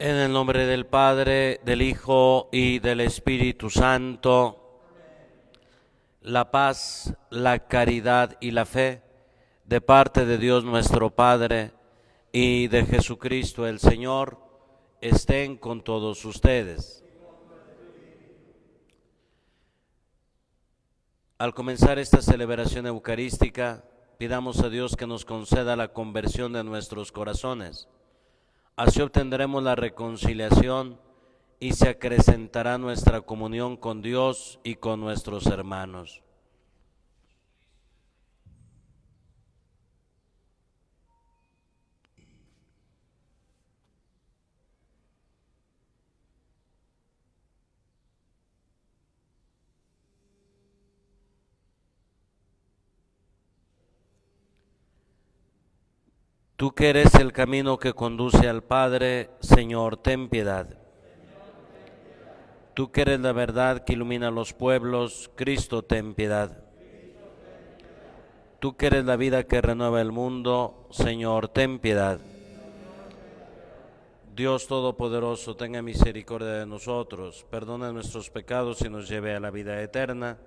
En el nombre del Padre, del Hijo y del Espíritu Santo, la paz, la caridad y la fe de parte de Dios nuestro Padre y de Jesucristo el Señor estén con todos ustedes. Al comenzar esta celebración eucarística, pidamos a Dios que nos conceda la conversión de nuestros corazones. Así obtendremos la reconciliación y se acrecentará nuestra comunión con Dios y con nuestros hermanos. Tú que eres el camino que conduce al Padre, Señor, ten piedad. Tú que eres la verdad que ilumina los pueblos, Cristo, ten piedad. Tú que eres la vida que renueva el mundo, Señor, ten piedad. Dios Todopoderoso, tenga misericordia de nosotros, perdona nuestros pecados y nos lleve a la vida eterna.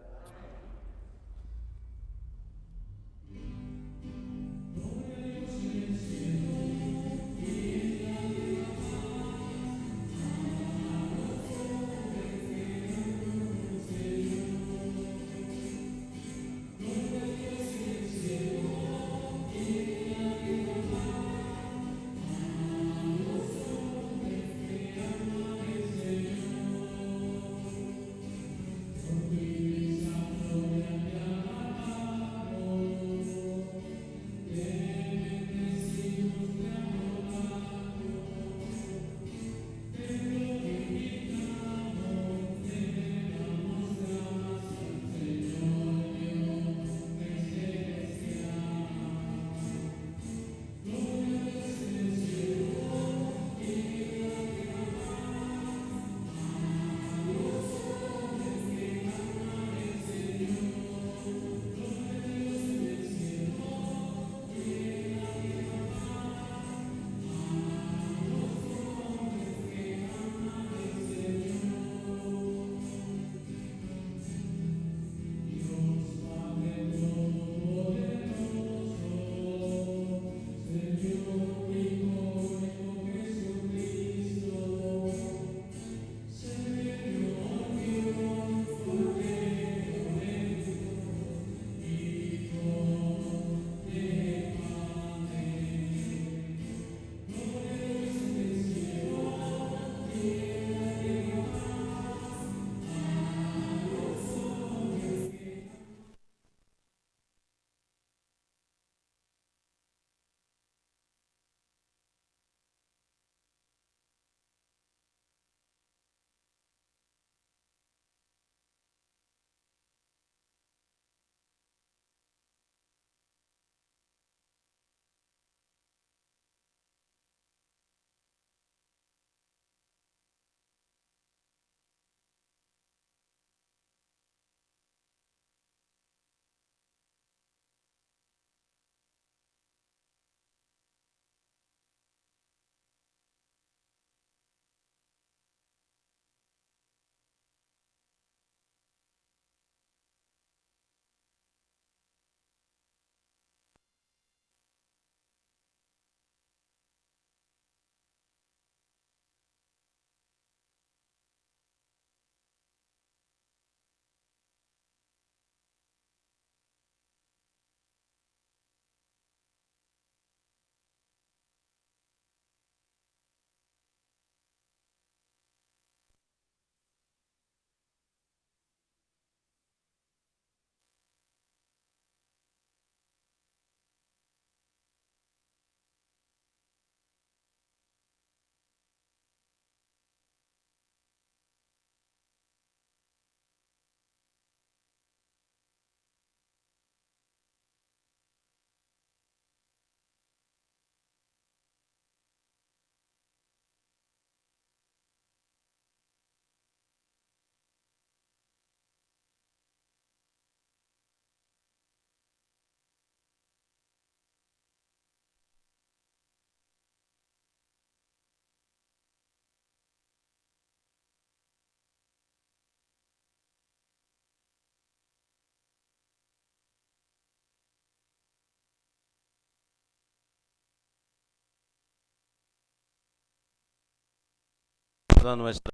toda nuestra.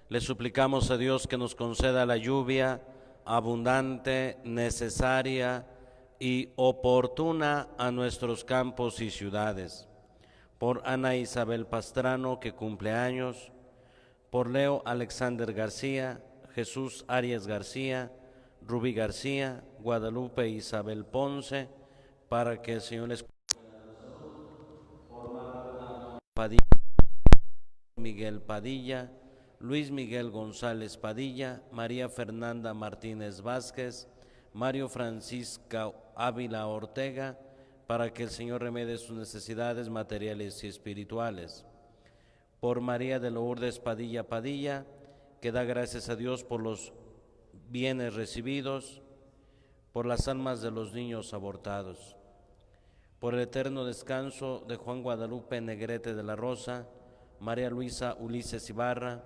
Le suplicamos a Dios que nos conceda la lluvia abundante, necesaria y oportuna a nuestros campos y ciudades. Por Ana Isabel Pastrano, que cumple años, por Leo Alexander García, Jesús Arias García, Rubí García, Guadalupe Isabel Ponce, para que el Señor les Padilla, Miguel Padilla, Luis Miguel González Padilla, María Fernanda Martínez Vázquez, Mario Francisca Ávila Ortega, para que el Señor remedie sus necesidades materiales y espirituales. Por María de Lourdes Padilla Padilla, que da gracias a Dios por los bienes recibidos, por las almas de los niños abortados. Por el eterno descanso de Juan Guadalupe Negrete de la Rosa, María Luisa Ulises Ibarra,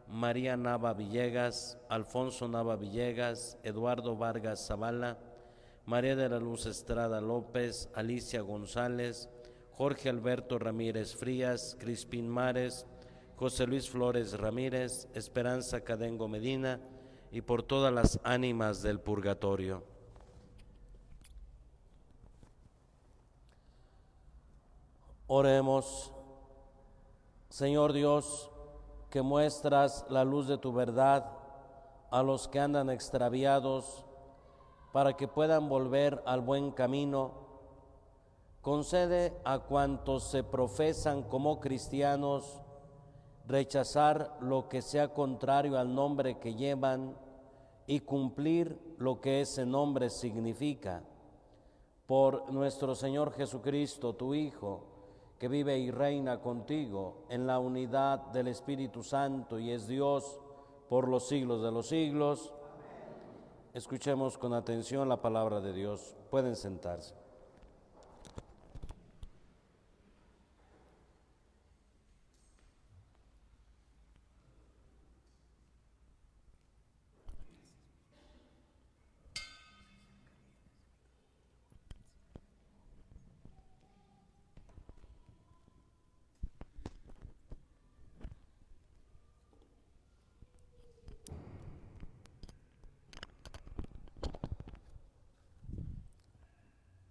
María Nava Villegas, Alfonso Nava Villegas, Eduardo Vargas Zavala, María de la Luz Estrada López, Alicia González, Jorge Alberto Ramírez Frías, Crispín Mares, José Luis Flores Ramírez, Esperanza Cadengo Medina, y por todas las ánimas del purgatorio. Oremos. Señor Dios, que muestras la luz de tu verdad a los que andan extraviados, para que puedan volver al buen camino, concede a cuantos se profesan como cristianos rechazar lo que sea contrario al nombre que llevan y cumplir lo que ese nombre significa. Por nuestro Señor Jesucristo, tu Hijo, que vive y reina contigo en la unidad del Espíritu Santo y es Dios por los siglos de los siglos. Amén. Escuchemos con atención la palabra de Dios. Pueden sentarse.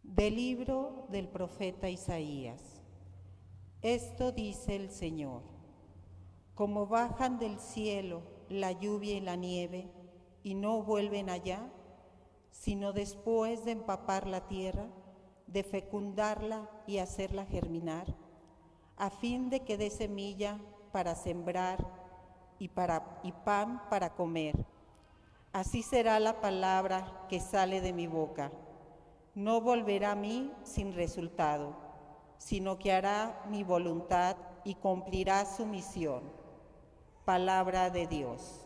Del libro del profeta Isaías. Esto dice el Señor: como bajan del cielo la lluvia y la nieve y no vuelven allá, sino después de empapar la tierra, de fecundarla y hacerla germinar, a fin de que dé semilla para sembrar y pan para comer. Así será la palabra que sale de mi boca. No volverá a mí sin resultado, sino que hará mi voluntad y cumplirá su misión. Palabra de Dios.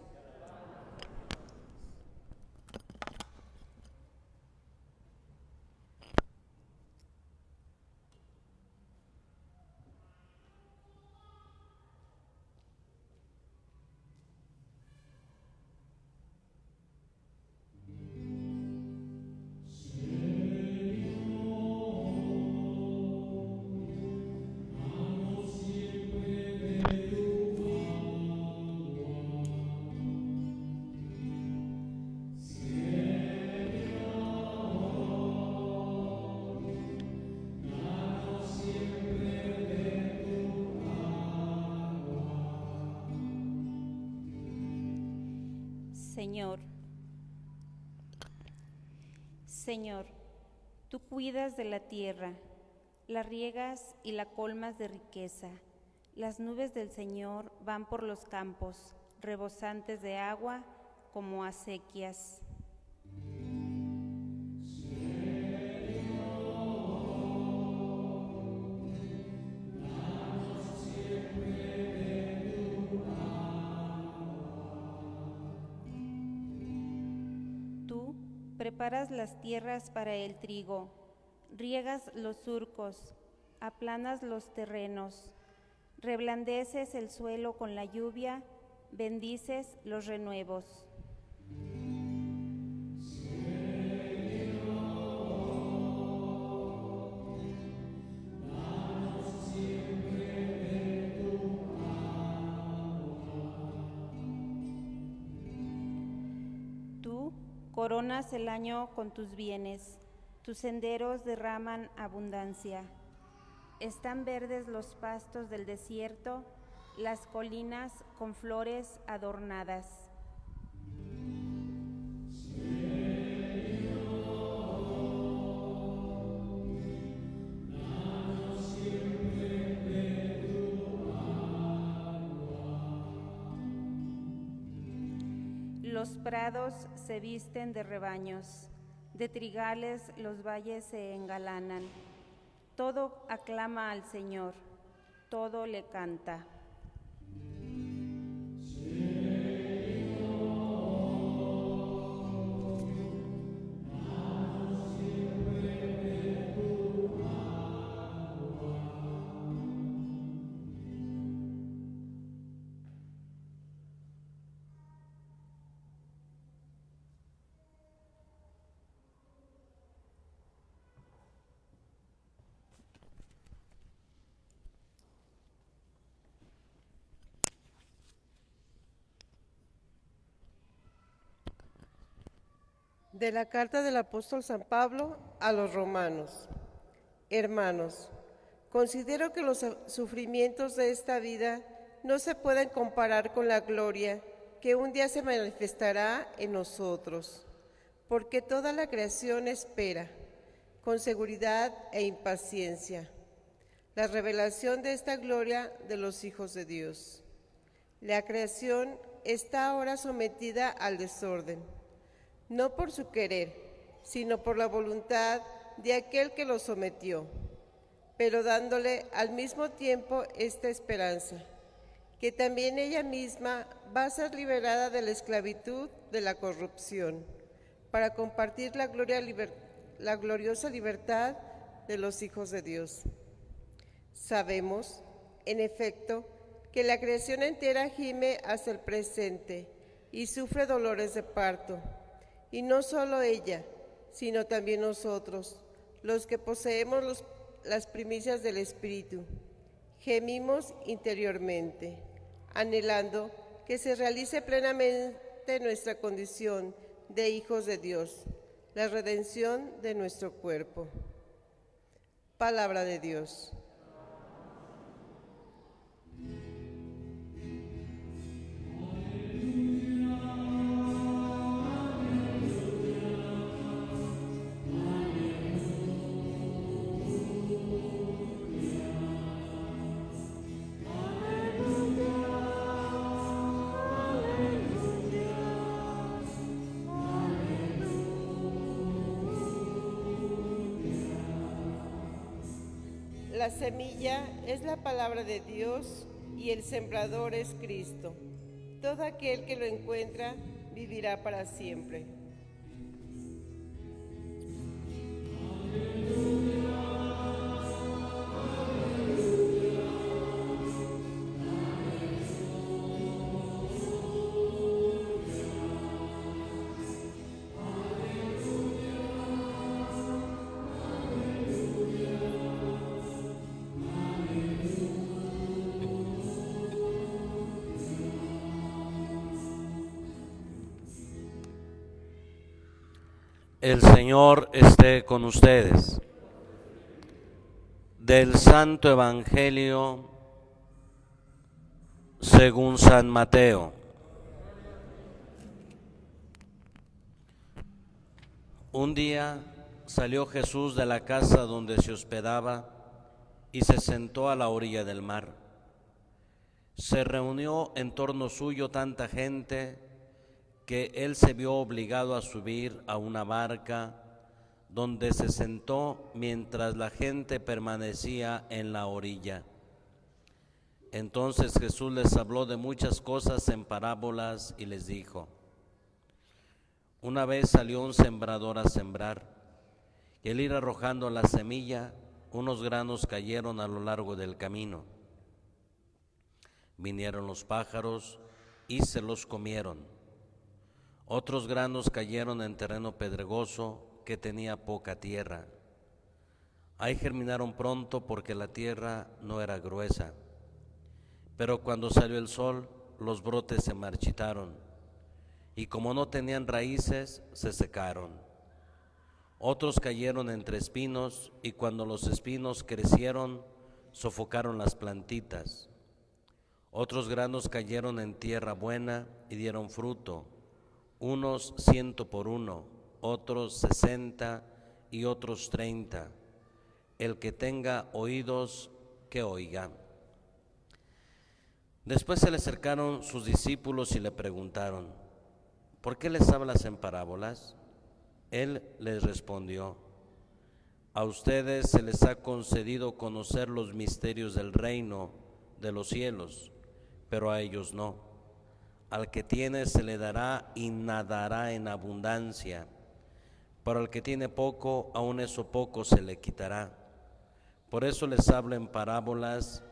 Señor, tú cuidas de la tierra, la riegas y la colmas de riqueza. Las nubes del Señor van por los campos, rebosantes de agua como acequias. Preparas las tierras para el trigo, riegas los surcos, aplanas los terrenos, reblandeces el suelo con la lluvia, bendices los renuevos. Coronas el año con tus bienes, tus senderos derraman abundancia. Están verdes los pastos del desierto, las colinas con flores adornadas. Los prados se visten de rebaños, de trigales los valles se engalanan. Todo aclama al Señor, todo le canta. De la carta del apóstol San Pablo a los romanos. Hermanos, considero que los sufrimientos de esta vida no se pueden comparar con la gloria que un día se manifestará en nosotros, porque toda la creación espera, con seguridad e impaciencia, la revelación de esta gloria de los hijos de Dios. La creación está ahora sometida al desorden, no por su querer, sino por la voluntad de aquel que lo sometió, pero dándole al mismo tiempo esta esperanza, que también ella misma va a ser liberada de la esclavitud de la corrupción, para compartir la gloriosa libertad de los hijos de Dios. Sabemos, en efecto, que la creación entera gime hasta el presente y sufre dolores de parto. Y no solo ella, sino también nosotros, los que poseemos las primicias del Espíritu. Gemimos interiormente, anhelando que se realice plenamente nuestra condición de hijos de Dios, la redención de nuestro cuerpo. Palabra de Dios. La semilla es la palabra de Dios y el sembrador es Cristo. Todo aquel que lo encuentra vivirá para siempre. El Señor esté con ustedes. Del Santo Evangelio según San Mateo. Un día salió Jesús de la casa donde se hospedaba y se sentó a la orilla del mar. Se reunió en torno suyo tanta gente que él se vio obligado a subir a una barca, donde se sentó mientras la gente permanecía en la orilla. Entonces Jesús les habló de muchas cosas en parábolas y les dijo: una vez salió un sembrador a sembrar, y al ir arrojando la semilla, unos granos cayeron a lo largo del camino. Vinieron los pájaros y se los comieron. Otros granos cayeron en terreno pedregoso que tenía poca tierra. Ahí germinaron pronto porque la tierra no era gruesa. Pero cuando salió el sol, los brotes se marchitaron y como no tenían raíces, se secaron. Otros cayeron entre espinos, y cuando los espinos crecieron, sofocaron las plantitas. Otros granos cayeron en tierra buena y dieron fruto, unos 100 por uno, otros 60 y otros 30. El que tenga oídos, que oiga. Después se le acercaron sus discípulos y le preguntaron: ¿por qué les hablas en parábolas? Él les respondió: a ustedes se les ha concedido conocer los misterios del reino de los cielos, pero a ellos no. Al que tiene se le dará y nadará en abundancia, pero al que tiene poco, aun eso poco se le quitará. Por eso les hablo en parábolas,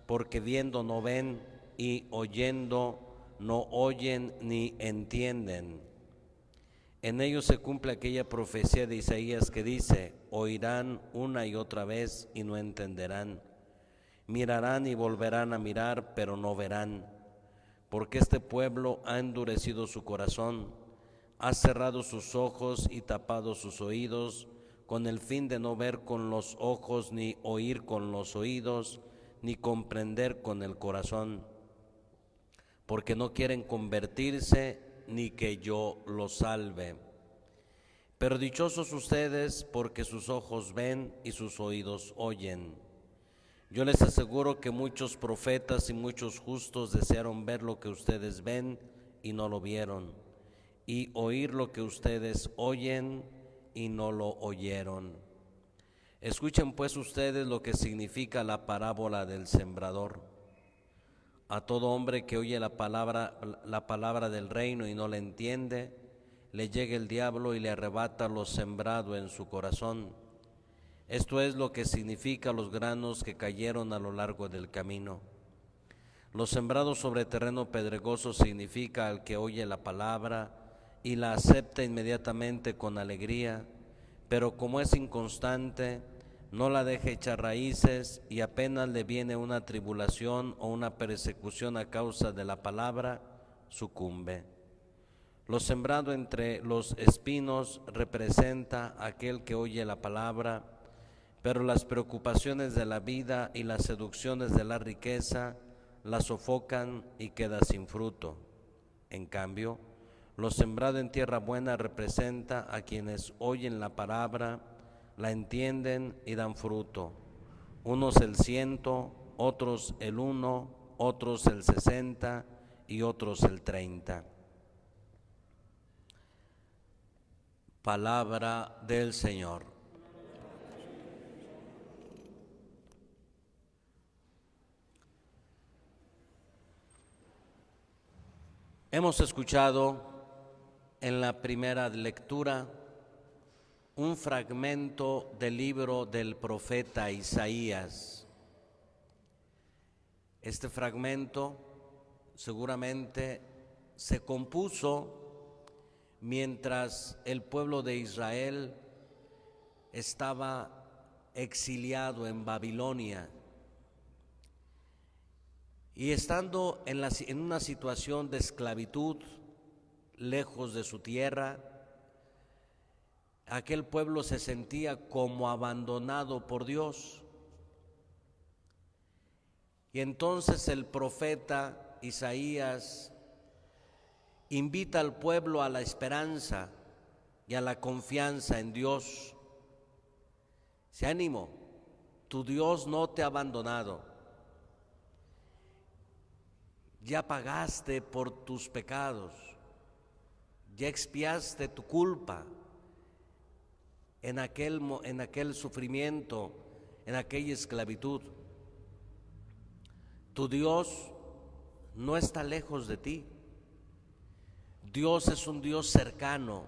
porque viendo no ven, y oyendo no oyen ni entienden. En ellos se cumple aquella profecía de Isaías que dice: oirán una y otra vez y no entenderán, mirarán y volverán a mirar, pero no verán, porque este pueblo ha endurecido su corazón, ha cerrado sus ojos y tapado sus oídos, con el fin de no ver con los ojos, ni oír con los oídos, ni comprender con el corazón, porque no quieren convertirse, ni que yo los salve. Pero dichosos ustedes, porque sus ojos ven y sus oídos oyen. Yo les aseguro que muchos profetas y muchos justos desearon ver lo que ustedes ven y no lo vieron, y oír lo que ustedes oyen y no lo oyeron. Escuchen pues ustedes lo que significa la parábola del sembrador. A todo hombre que oye la palabra del reino y no la entiende, le llega el diablo y le arrebata lo sembrado en su corazón. Esto es lo que significa los granos que cayeron a lo largo del camino. Los sembrados sobre terreno pedregoso significa al que oye la palabra y la acepta inmediatamente con alegría, pero como es inconstante, no la deja echar raíces, y apenas le viene una tribulación o una persecución a causa de la palabra, sucumbe. Lo sembrado entre los espinos representa a aquel que oye la palabra, pero las preocupaciones de la vida y las seducciones de la riqueza la sofocan y queda sin fruto. En cambio, lo sembrado en tierra buena representa a quienes oyen la palabra, la entienden y dan fruto. Unos el 100, otros el 1, otros el 60 y otros el 30. Palabra del Señor. Hemos escuchado en la primera lectura un fragmento del libro del profeta Isaías. Este fragmento seguramente se compuso mientras el pueblo de Israel estaba exiliado en Babilonia. Y estando en una situación de esclavitud, lejos de su tierra, aquel pueblo se sentía como abandonado por Dios. Y entonces el profeta Isaías invita al pueblo a la esperanza y a la confianza en Dios. Se ánimo, tu Dios no te ha abandonado. Ya pagaste por tus pecados, ya expiaste tu culpa en aquel sufrimiento, en aquella esclavitud. Tu Dios no está lejos de ti. Dios es un Dios cercano,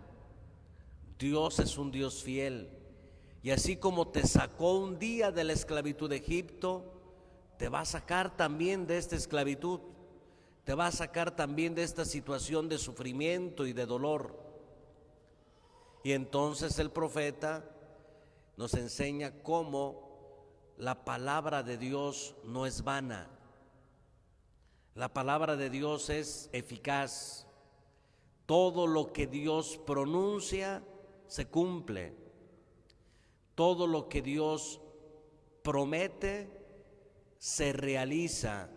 Dios es un Dios fiel, y así como te sacó un día de la esclavitud de Egipto, te va a sacar también de esta esclavitud. Te va a sacar también de esta situación de sufrimiento y de dolor. Y entonces el profeta nos enseña cómo la palabra de Dios no es vana. La palabra de Dios es eficaz, Todo lo que Dios pronuncia se cumple. Todo lo que Dios promete se realiza.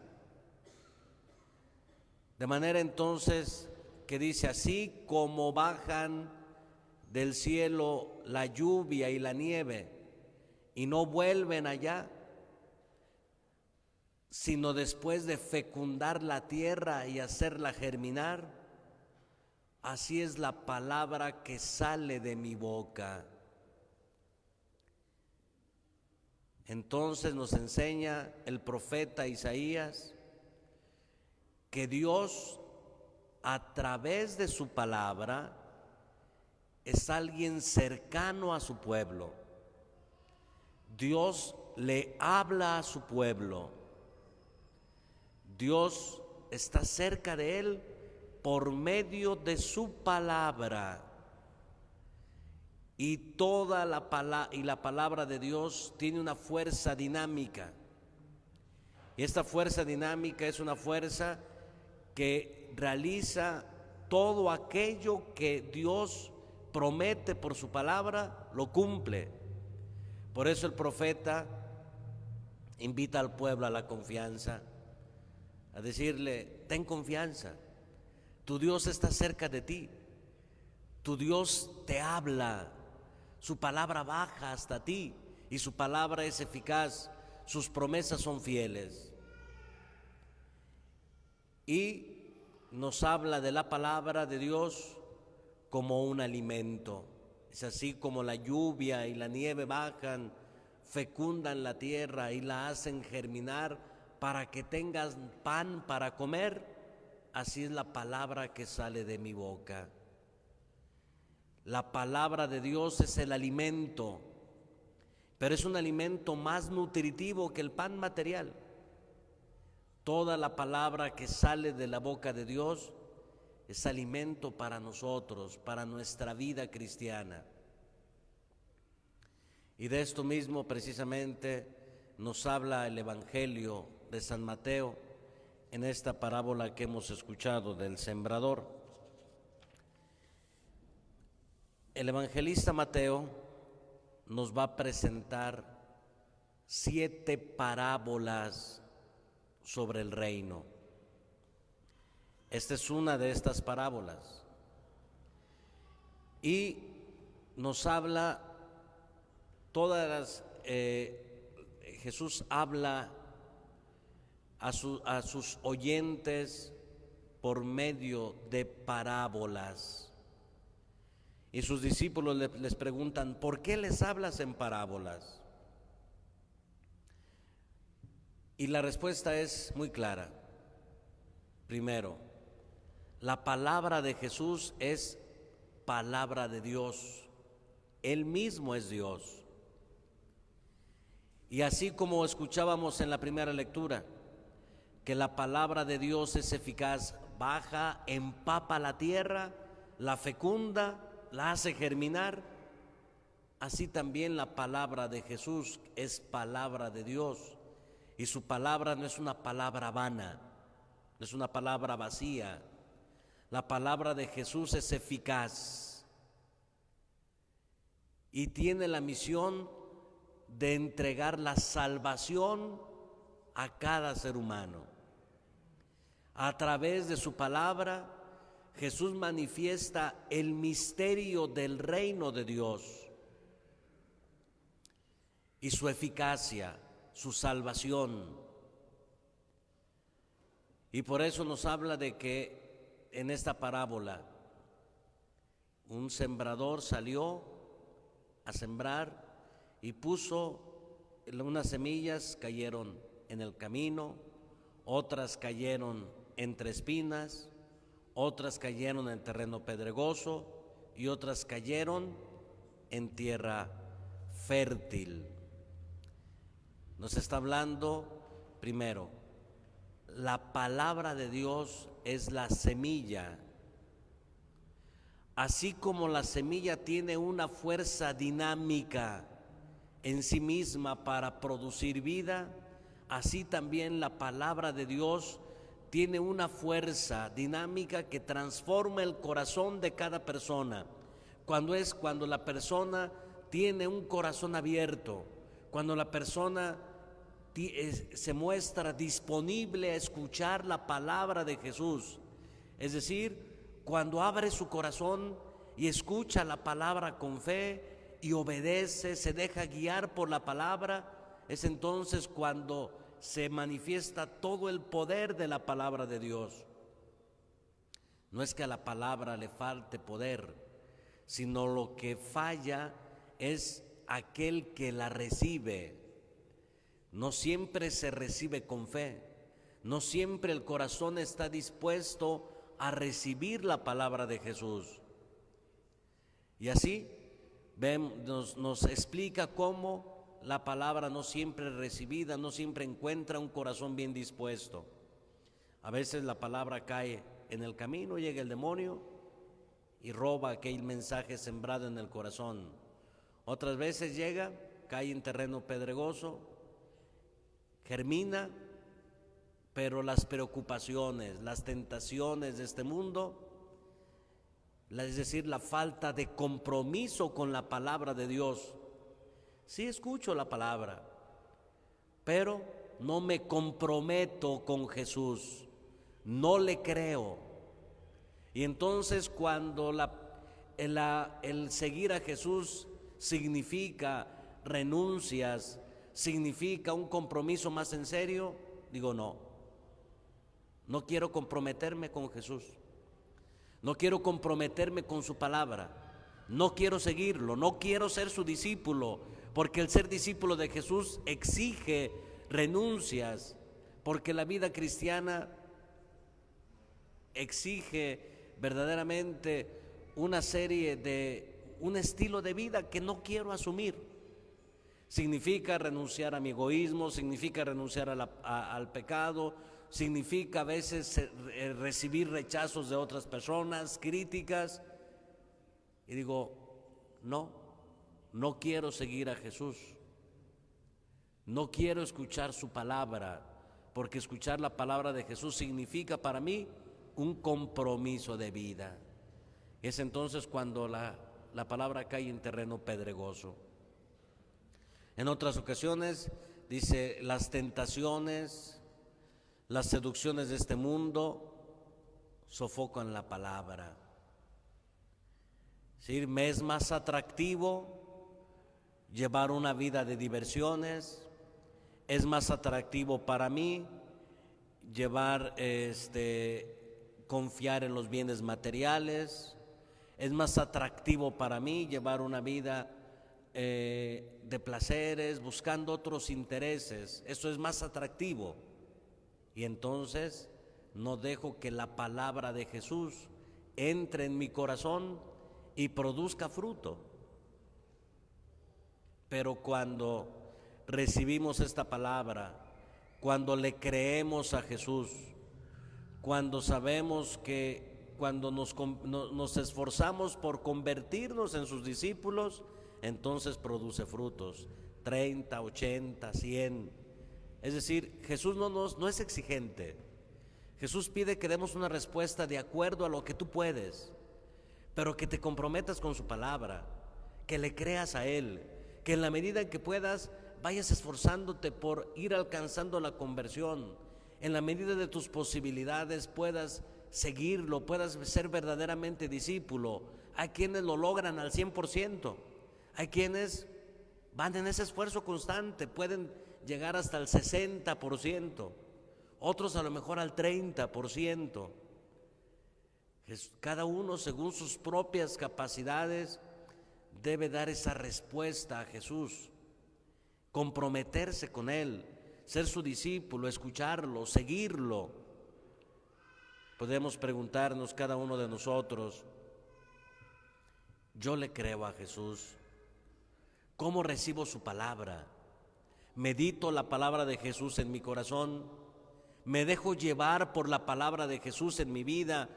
De manera entonces que dice, así como bajan del cielo la lluvia y la nieve y no vuelven allá, sino después de fecundar la tierra y hacerla germinar, así es la palabra que sale de mi boca. Entonces nos enseña el profeta Isaías que Dios, a través de su palabra, es alguien cercano a su pueblo. Dios le habla a su pueblo. Dios está cerca de él por medio de su palabra. Y toda la palabra de Dios tiene una fuerza dinámica. Y esta fuerza dinámica es una fuerza que realiza todo aquello que Dios promete por su palabra, lo cumple. Por eso el profeta invita al pueblo a la confianza, a decirle, ten confianza, tu Dios está cerca de ti, tu Dios te habla, su palabra baja hasta ti y su palabra es eficaz, sus promesas son fieles. Y nos habla de la palabra de Dios como un alimento. Es así como la lluvia y la nieve bajan, fecundan la tierra y la hacen germinar para que tengas pan para comer. Así es la palabra que sale de mi boca. La palabra de Dios es el alimento, pero es un alimento más nutritivo que el pan material. Toda la palabra que sale de la boca de Dios es alimento para nosotros, para nuestra vida cristiana. Y de esto mismo precisamente nos habla el Evangelio de San Mateo en esta parábola que hemos escuchado del sembrador. El evangelista Mateo nos va a presentar 7 parábolas sobre el reino. Esta es una de estas parábolas. Y nos habla Jesús habla a sus oyentes por medio de parábolas. Y sus discípulos les preguntan, ¿por qué les hablas en parábolas? Y la respuesta es muy clara. Primero, la palabra de Jesús es palabra de Dios. Él mismo es Dios. Y así como escuchábamos en la primera lectura, que la palabra de Dios es eficaz, baja, empapa la tierra, la fecunda, la hace germinar, así también la palabra de Jesús es palabra de Dios. Y su palabra no es una palabra vana, no es una palabra vacía. La palabra de Jesús es eficaz y tiene la misión de entregar la salvación a cada ser humano. A través de su palabra, Jesús manifiesta el misterio del reino de Dios y su eficacia, su salvación. Y por eso nos habla de que en esta parábola un sembrador salió a sembrar y puso unas semillas, cayeron en el camino, otras cayeron entre espinas, otras cayeron en terreno pedregoso y otras cayeron en tierra fértil. Nos está hablando, primero, la palabra de Dios es la semilla. Así como la semilla tiene una fuerza dinámica en sí misma para producir vida, así también la palabra de Dios tiene una fuerza dinámica que transforma el corazón de cada persona. Cuando la persona tiene un corazón abierto, cuando la persona se muestra disponible a escuchar la palabra de Jesús. Es decir, cuando abre su corazón y escucha la palabra con fe y obedece, se deja guiar por la palabra, es entonces cuando se manifiesta todo el poder de la palabra de Dios. No es que a la palabra le falte poder, sino lo que falla es aquel que la recibe. No siempre se recibe con fe, no siempre el corazón está dispuesto a recibir la palabra de Jesús. Y así nos explica cómo la palabra no siempre es recibida, no siempre encuentra un corazón bien dispuesto. A veces la palabra cae en el camino, llega el demonio y roba aquel mensaje sembrado en el corazón. Otras veces llega, cae en terreno pedregoso, germina, pero las preocupaciones, las tentaciones de este mundo, es decir, la falta de compromiso con la palabra de Dios. Sí escucho la palabra, pero no me comprometo con Jesús, no le creo. Y entonces cuando el seguir a Jesús significa renuncias, significa un compromiso más en serio, digo no quiero comprometerme con Jesús, no quiero comprometerme con su palabra, no quiero seguirlo, no quiero ser su discípulo, porque el ser discípulo de Jesús exige renuncias, porque la vida cristiana exige verdaderamente un estilo de vida que no quiero asumir. Significa renunciar a mi egoísmo, significa renunciar al pecado, significa a veces recibir rechazos de otras personas, críticas, y digo, no quiero seguir a Jesús, no quiero escuchar su palabra, porque escuchar la palabra de Jesús significa para mí un compromiso de vida. Es entonces cuando la palabra cae en terreno pedregoso. En otras ocasiones dice, las tentaciones, las seducciones de este mundo sofocan la palabra. ¿Sí? Me es más atractivo llevar una vida de diversiones, es más atractivo para mí confiar en los bienes materiales, es más atractivo para mí llevar una vida de placeres, buscando otros intereses. Eso es más atractivo. Y entonces no dejo que la palabra de Jesús entre en mi corazón y produzca fruto. Pero cuando recibimos esta palabra, cuando le creemos a Jesús, cuando sabemos que cuando nos esforzamos por convertirnos en sus discípulos, entonces produce frutos, 30, 80, 100. Es decir, Jesús no es exigente. Jesús pide que demos una respuesta de acuerdo a lo que tú puedes, pero que te comprometas con su palabra, que le creas a Él, que en la medida en que puedas vayas esforzándote por ir alcanzando la conversión, en la medida de tus posibilidades puedas seguirlo, puedas ser verdaderamente discípulo. Hay quienes lo logran al 100%, hay quienes van en ese esfuerzo constante, pueden llegar hasta el 60%, otros a lo mejor al 30%. Cada uno según sus propias capacidades debe dar esa respuesta a Jesús, comprometerse con Él, ser su discípulo, escucharlo, seguirlo. Podemos preguntarnos cada uno de nosotros, ¿yo le creo a Jesús? ¿Cómo recibo su palabra? ¿Medito la palabra de Jesús en mi corazón? ¿Me dejo llevar por la palabra de Jesús en mi vida?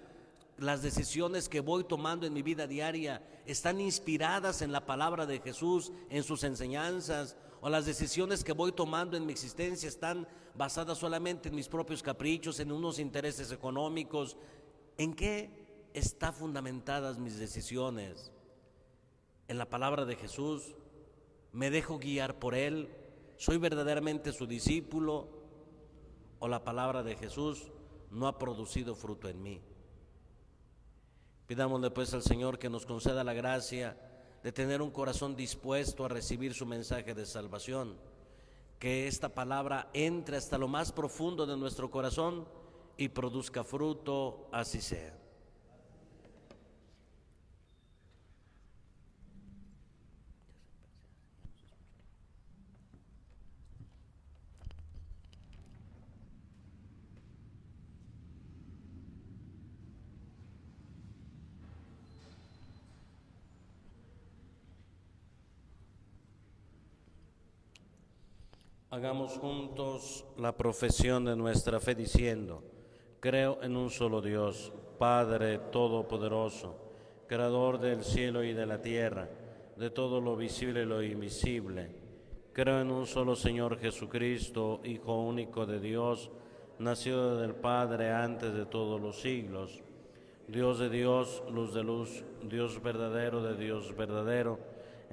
las decisiones que voy tomando en mi vida diaria están inspiradas en la palabra de Jesús, en sus enseñanzas, o las decisiones que voy tomando en mi existencia están basadas solamente en mis propios caprichos, en unos intereses económicos. ¿En qué están fundamentadas mis decisiones? ¿En la palabra de Jesús? ¿Me dejo guiar por Él? ¿Soy verdaderamente su discípulo? ¿O la palabra de Jesús no ha producido fruto en mí? Pidámosle pues al Señor que nos conceda la gracia de tener un corazón dispuesto a recibir su mensaje de salvación, que esta palabra entre hasta lo más profundo de nuestro corazón y produzca fruto, así sea. Hagamos juntos la profesión de nuestra fe diciendo: creo en un solo Dios, Padre Todopoderoso, Creador del cielo y de la tierra, de todo lo visible y lo invisible. Creo en un solo Señor Jesucristo, Hijo único de Dios, nacido del Padre antes de todos los siglos. Dios de Dios, luz de luz, Dios verdadero de Dios verdadero,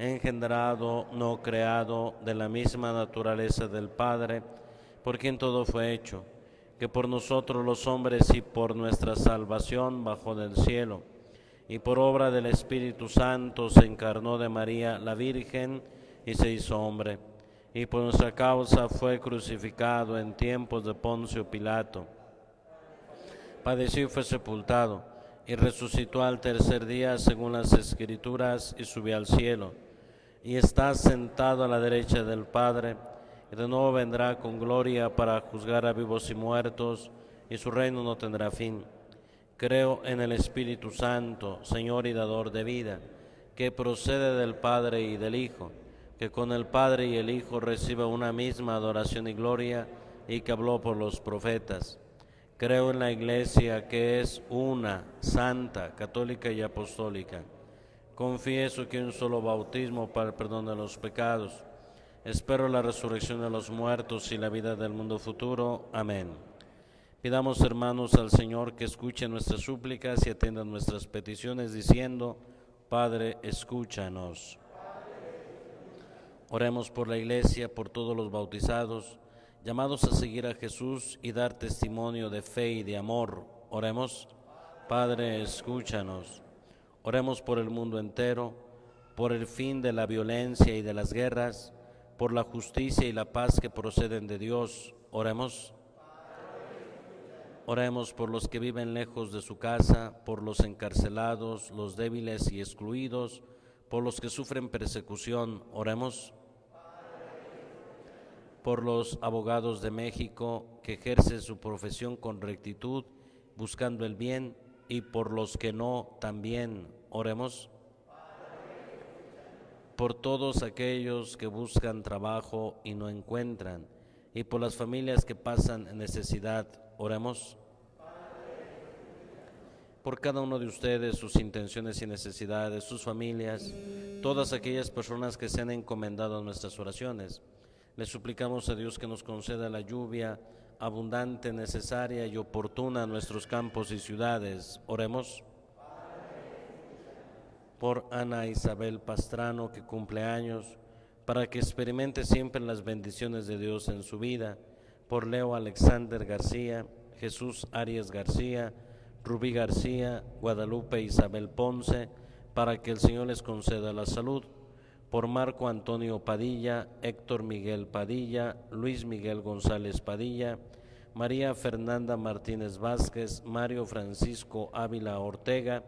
engendrado, no creado, de la misma naturaleza del Padre, por quien todo fue hecho, que por nosotros los hombres y por nuestra salvación bajó del cielo, y por obra del Espíritu Santo se encarnó de María la Virgen y se hizo hombre, y por nuestra causa fue crucificado en tiempos de Poncio Pilato. Padeció y fue sepultado, y resucitó al tercer día según las Escrituras, y subió al cielo, y está sentado a la derecha del Padre, y de nuevo vendrá con gloria para juzgar a vivos y muertos, y su reino no tendrá fin. Creo en el Espíritu Santo, Señor y dador de vida, que procede del Padre y del Hijo, que con el Padre y el Hijo recibe una misma adoración y gloria, y que habló por los profetas. Creo en la Iglesia, que es una, santa, católica y apostólica. Confieso que hay un solo bautismo para el perdón de los pecados. Espero la resurrección de los muertos y la vida del mundo futuro. Amén. Pidamos, hermanos, al Señor que escuche nuestras súplicas y atienda nuestras peticiones, diciendo: Padre, escúchanos. Oremos por la Iglesia, por todos los bautizados, llamados a seguir a Jesús y dar testimonio de fe y de amor. Oremos. Padre, escúchanos. Oremos por el mundo entero, por el fin de la violencia y de las guerras, por la justicia y la paz que proceden de Dios. Oremos. Oremos por los que viven lejos de su casa, por los encarcelados, los débiles y excluidos, por los que sufren persecución. Oremos. Por los abogados de México que ejercen su profesión con rectitud, buscando el bien, y por los que no, también. Oremos. Por todos aquellos que buscan trabajo y no encuentran, y por las familias que pasan necesidad. Oremos. Por cada uno de ustedes, sus intenciones y necesidades, sus familias, todas aquellas personas que se han encomendado a nuestras oraciones. Le suplicamos a Dios que nos conceda la lluvia abundante, necesaria y oportuna a nuestros campos y ciudades. Oremos. Por Ana Isabel Pastrano, que cumple años, para que experimente siempre las bendiciones de Dios en su vida. Por Leo Alexander García, Jesús Arias García, Rubí García, Guadalupe Isabel Ponce, para que el Señor les conceda la salud. Por Marco Antonio Padilla, Héctor Miguel Padilla, Luis Miguel González Padilla, María Fernanda Martínez Vázquez, Mario Francisco Ávila Ortega,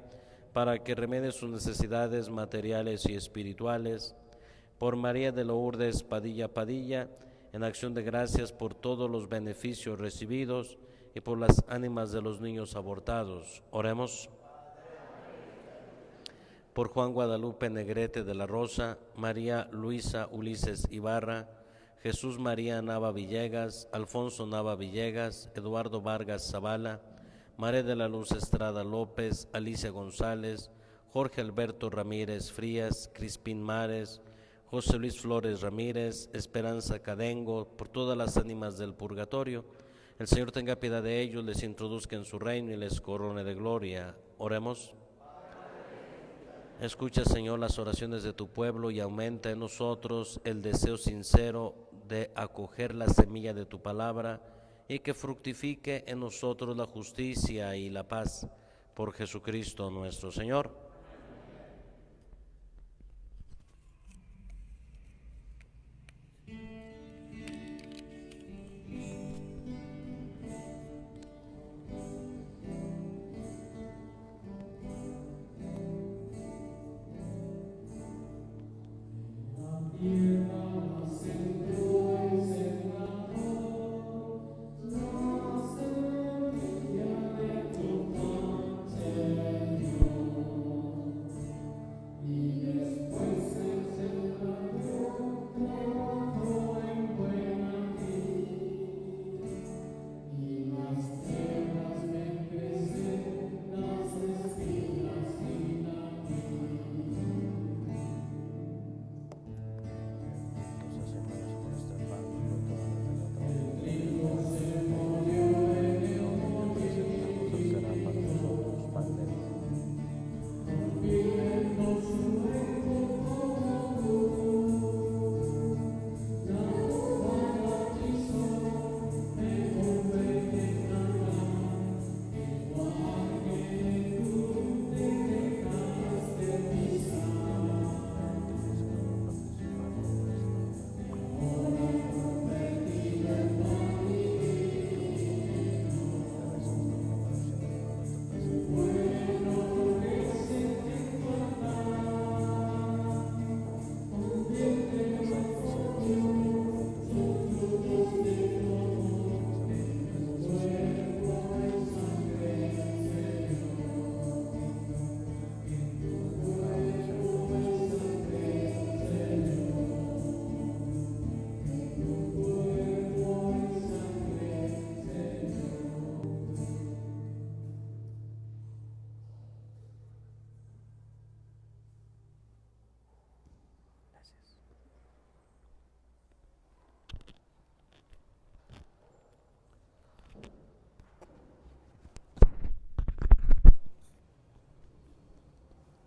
para que remedie sus necesidades materiales y espirituales. Por María de Lourdes Padilla Padilla, en acción de gracias por todos los beneficios recibidos y por las ánimas de los niños abortados. Oremos. Por Juan Guadalupe Negrete de la Rosa, María Luisa Ulises Ibarra, Jesús María Nava Villegas, Alfonso Nava Villegas, Eduardo Vargas Zavala, María de la Luz Estrada López, Alicia González, Jorge Alberto Ramírez Frías, Crispín Mares, José Luis Flores Ramírez, Esperanza Cadengo, por todas las ánimas del purgatorio. El Señor tenga piedad de ellos, les introduzca en su reino y les corone de gloria. Oremos. Escucha, Señor, las oraciones de tu pueblo y aumenta en nosotros el deseo sincero de acoger la semilla de tu palabra y que fructifique en nosotros la justicia y la paz. Por Jesucristo nuestro Señor.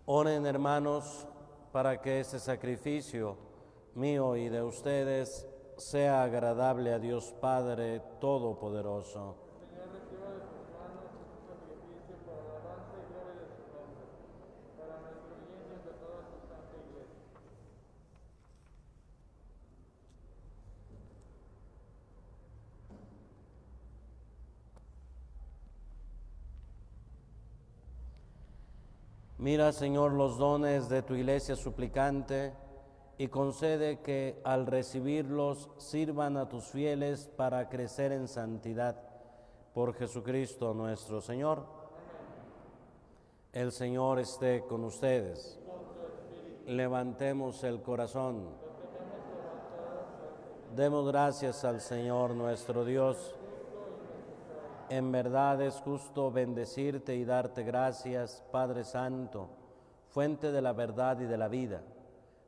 Oren, hermanos, para que este sacrificio mío y de ustedes sea agradable a Dios Padre Todopoderoso. Señor, reciba de sus manos este sacrificio por alabanza y gloria de su nombre, para nuestro bien y de toda su santa Iglesia. Mira, Señor, los dones de tu Iglesia suplicante y concede que al recibirlos sirvan a tus fieles para crecer en santidad. Por Jesucristo nuestro Señor. El Señor esté con ustedes. Levantemos el corazón. Demos gracias al Señor nuestro Dios. En verdad es justo bendecirte y darte gracias, Padre Santo, fuente de la verdad y de la vida,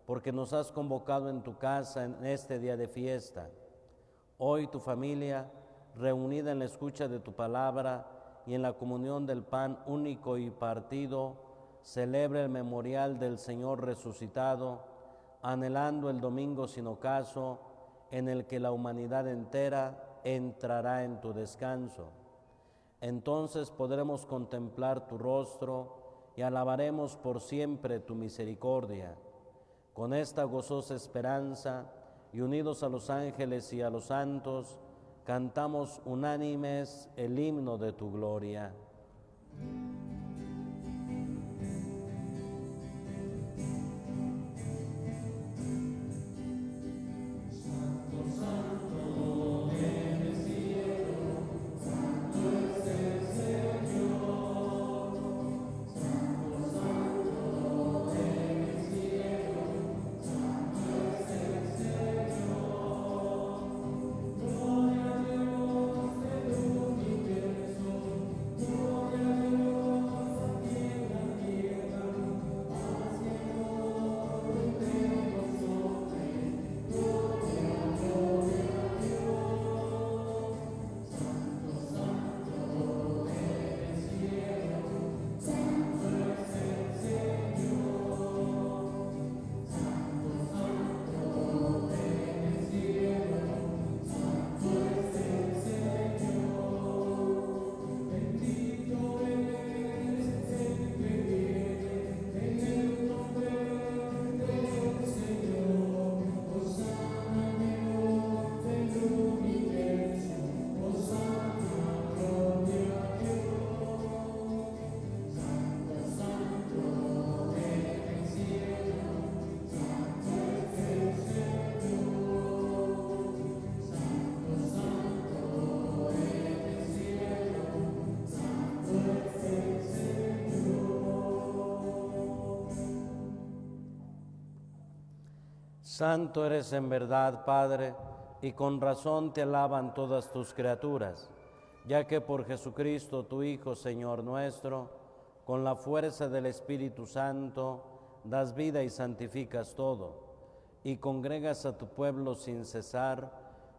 porque nos has convocado en tu casa en este día de fiesta. Hoy tu familia, reunida en la escucha de tu palabra y en la comunión del pan único y partido, celebra el memorial del Señor resucitado, anhelando el domingo sin ocaso, en el que la humanidad entera entrará en tu descanso. Entonces podremos contemplar tu rostro y alabaremos por siempre tu misericordia. Con esta gozosa esperanza y unidos a los ángeles y a los santos, cantamos unánimes el himno de tu gloria. Gloria a Dios del universo, Santo eres en verdad, Padre, y con razón te alaban todas tus criaturas, ya que por Jesucristo, tu Hijo, Señor nuestro, con la fuerza del Espíritu Santo, das vida y santificas todo, y congregas a tu pueblo sin cesar,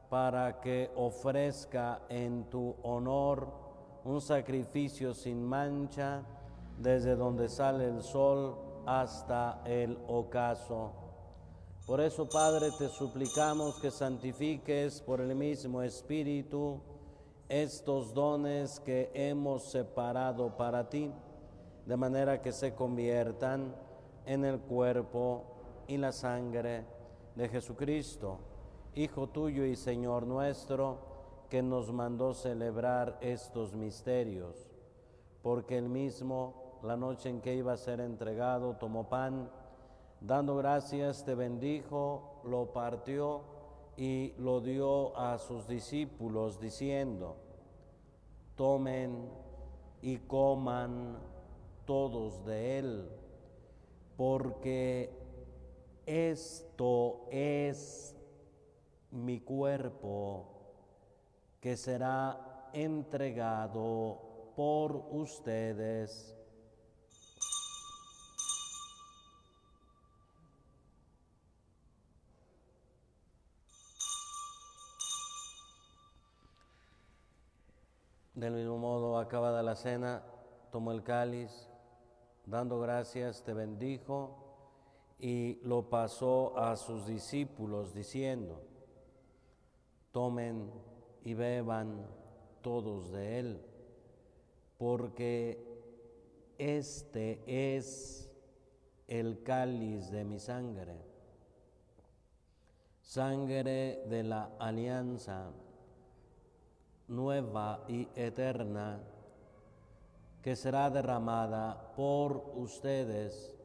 para que ofrezca en tu honor un sacrificio sin mancha, desde donde sale el sol hasta el ocaso. Por eso, Padre, te suplicamos que santifiques por el mismo Espíritu estos dones que hemos separado para ti, de manera que se conviertan en el cuerpo y la sangre de Jesucristo, Hijo tuyo y Señor nuestro, que nos mandó celebrar estos misterios. Porque él mismo, la noche en que iba a ser entregado, tomó pan, dando gracias, te bendijo, lo partió y lo dio a sus discípulos, diciendo: tomen y coman todos de él, porque esto es mi cuerpo, que será entregado por ustedes. Del mismo modo, acabada la cena, tomó el cáliz, dando gracias, te bendijo y lo pasó a sus discípulos, diciendo: tomen y beban todos de él, porque este es el cáliz de mi sangre, sangre de la alianza nueva y eterna, que será derramada por ustedes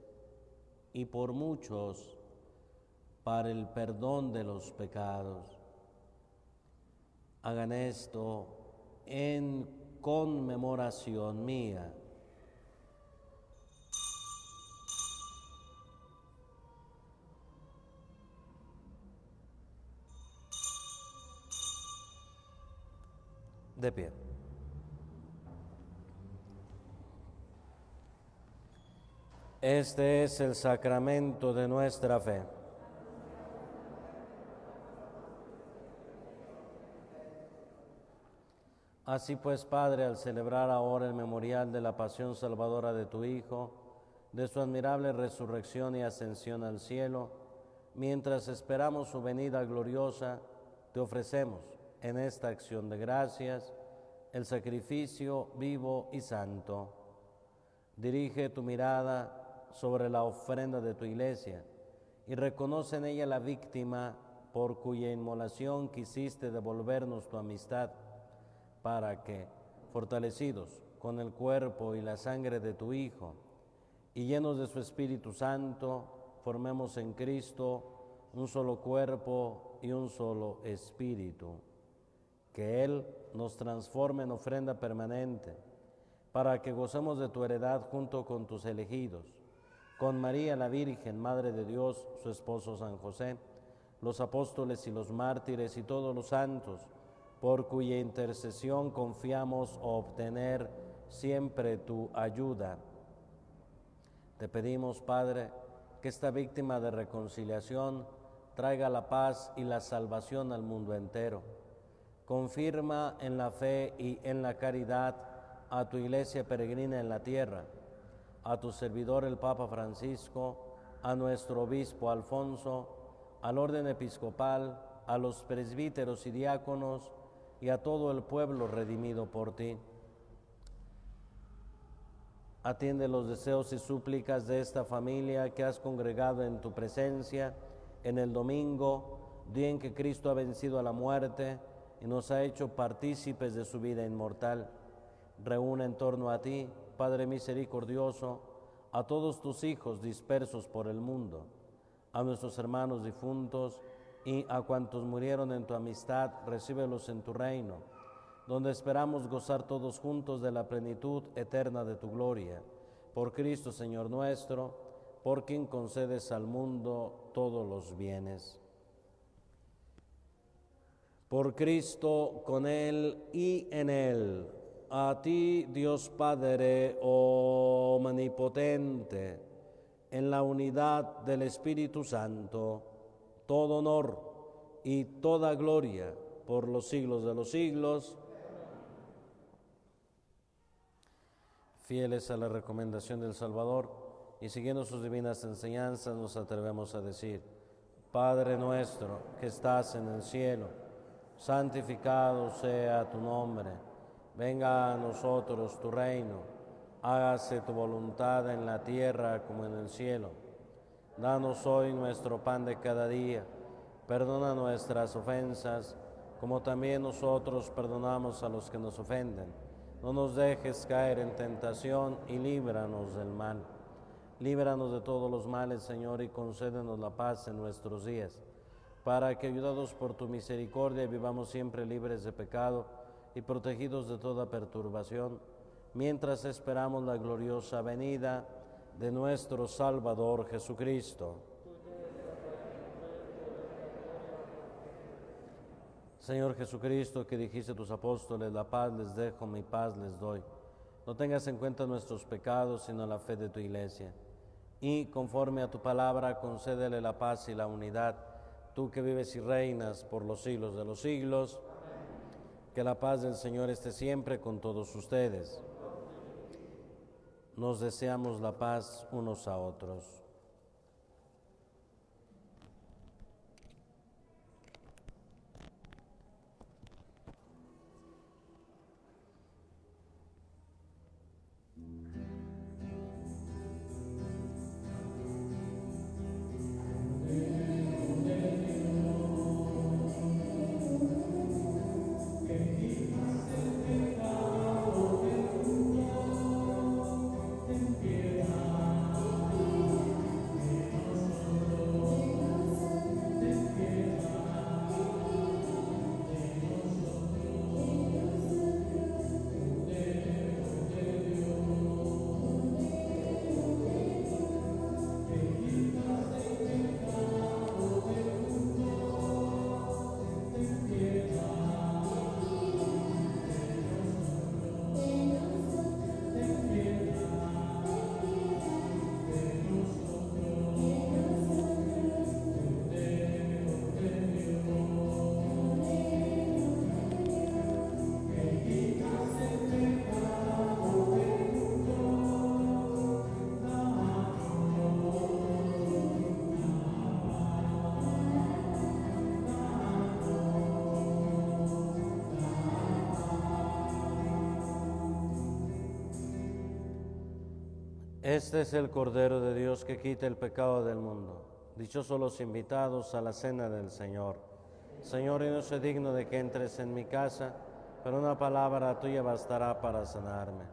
y por muchos para el perdón de los pecados. Hagan esto en conmemoración mía. De pie. Este es el sacramento de nuestra fe. Así pues, Padre, al celebrar ahora el memorial de la pasión salvadora de tu Hijo, de su admirable resurrección y ascensión al cielo, mientras esperamos su venida gloriosa, te ofrecemos en esta acción de gracias el sacrificio vivo y santo. Dirige tu mirada sobre la ofrenda de tu iglesia y reconoce en ella la víctima por cuya inmolación quisiste devolvernos tu amistad, para que, fortalecidos con el cuerpo y la sangre de tu Hijo y llenos de su Espíritu Santo, formemos en Cristo un solo cuerpo y un solo espíritu. Que Él nos transforme en ofrenda permanente, para que gocemos de tu heredad junto con tus elegidos, con María la Virgen, Madre de Dios, su esposo San José, los apóstoles y los mártires y todos los santos, por cuya intercesión confiamos obtener siempre tu ayuda. Te pedimos, Padre, que esta víctima de reconciliación traiga la paz y la salvación al mundo entero. Confirma en la fe y en la caridad a tu iglesia peregrina en la tierra, a tu servidor el Papa Francisco, a nuestro obispo Alfonso, al orden episcopal, a los presbíteros y diáconos y a todo el pueblo redimido por ti. Atiende los deseos y súplicas de esta familia que has congregado en tu presencia en el domingo, día en que Cristo ha vencido a la muerte y nos ha hecho partícipes de su vida inmortal. Reúne en torno a ti, Padre misericordioso, a todos tus hijos dispersos por el mundo, a nuestros hermanos difuntos y a cuantos murieron en tu amistad, recíbelos en tu reino, donde esperamos gozar todos juntos de la plenitud eterna de tu gloria. Por Cristo, Señor nuestro, por quien concedes al mundo todos los bienes. Por Cristo, con Él y en Él, a ti, Dios Padre omnipotente, en la unidad del Espíritu Santo, todo honor y toda gloria por los siglos de los siglos. Fieles a la recomendación del Salvador y siguiendo sus divinas enseñanzas, nos atrevemos a decir: Padre nuestro que estás en el cielo, santificado sea tu nombre, venga a nosotros tu reino, hágase tu voluntad en la tierra como en el cielo. Danos hoy nuestro pan de cada día, perdona nuestras ofensas, como también nosotros perdonamos a los que nos ofenden. No nos dejes caer en tentación y líbranos del mal. Líbranos de todos los males, Señor, y concédenos la paz en nuestros días, para que, ayudados por tu misericordia, vivamos siempre libres de pecado y protegidos de toda perturbación, mientras esperamos la gloriosa venida de nuestro Salvador Jesucristo. Señor Jesucristo, que dijiste a tus apóstoles: la paz les dejo, mi paz les doy. No tengas en cuenta nuestros pecados, sino la fe de tu Iglesia. Y, conforme a tu palabra, concédele la paz y la unidad, tú que vives y reinas por los siglos de los siglos. Que la paz del Señor esté siempre con todos ustedes. Nos deseamos la paz unos a otros. Este es el Cordero de Dios que quita el pecado del mundo. Dichosos los invitados a la cena del Señor. Señor, yo no soy digno de que entres en mi casa, pero una palabra tuya bastará para sanarme.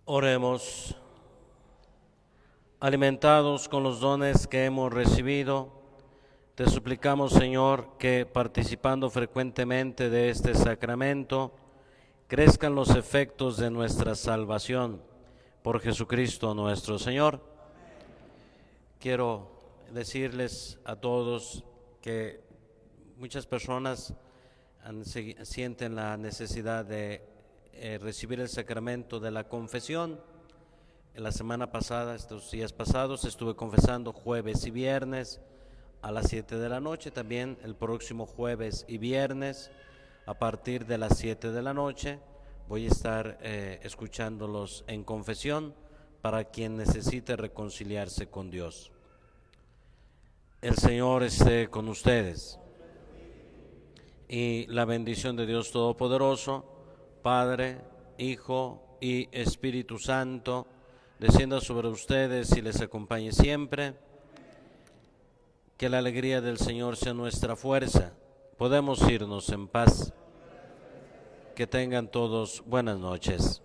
Oremos. Alimentados con los dones que hemos recibido, te suplicamos, Señor, que participando frecuentemente de este sacramento, crezcan los efectos de nuestra salvación. Por Jesucristo nuestro Señor. Quiero decirles a todos que muchas personas sienten la necesidad de recibir el sacramento de la confesión. En la semana pasada, estos días pasados, estuve confesando jueves y viernes a las 7 de la noche, también el próximo jueves y viernes a partir de las 7 de la noche voy a estar escuchándolos en confesión para quien necesite reconciliarse con Dios. El Señor esté con ustedes y la bendición de Dios Todopoderoso, Padre, Hijo y Espíritu Santo, descienda sobre ustedes y les acompañe siempre. Que la alegría del Señor sea nuestra fuerza. Podemos irnos en paz. Que tengan todos buenas noches.